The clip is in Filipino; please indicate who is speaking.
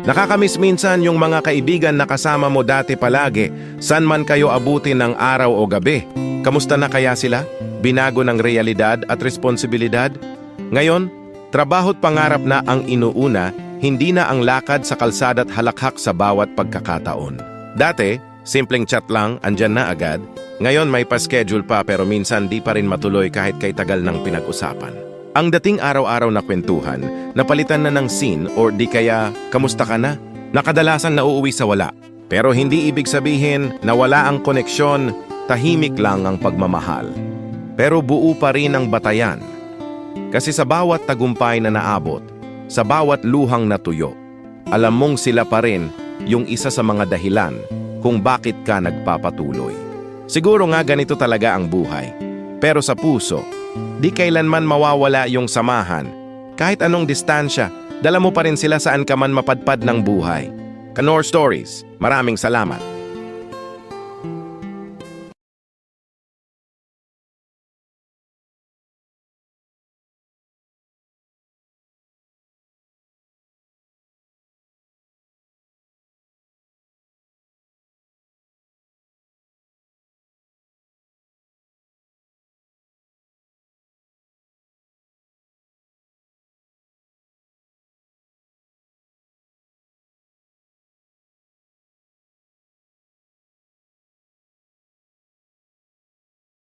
Speaker 1: Nakakamiss minsan yung mga kaibigan na kasama mo dati palagi, san man kayo abutin ng araw o gabi. Kamusta na kaya sila? Binago ng realidad at responsibilidad? Ngayon, trabaho't pangarap na ang inuuna, hindi na ang lakad sa kalsada't halakhak sa bawat pagkakataon. Dati, simpleng chat lang, andyan na agad. Ngayon may pa-schedule pa pero minsan di pa rin matuloy kahit kay tagal ng pinag-usapan. Ang dating araw-araw na kwentuhan, napalitan na ng scene or di kaya, kamusta ka na? Nakadalasan nauuwi sa wala. Pero hindi ibig sabihin na wala ang koneksyon, tahimik lang ang pagmamahal. Pero buo pa rin ang batayan. Kasi sa bawat tagumpay na naabot, sa bawat luhang natuyo, alam mong sila pa rin yung isa sa mga dahilan kung bakit ka nagpapatuloy. Siguro nga ganito talaga ang buhay. Pero sa puso, di kailanman mawawala yung samahan. Kahit anong distansya, dala mo pa rin sila saan ka man mapadpad ng buhay. Kanor Stories, maraming salamat.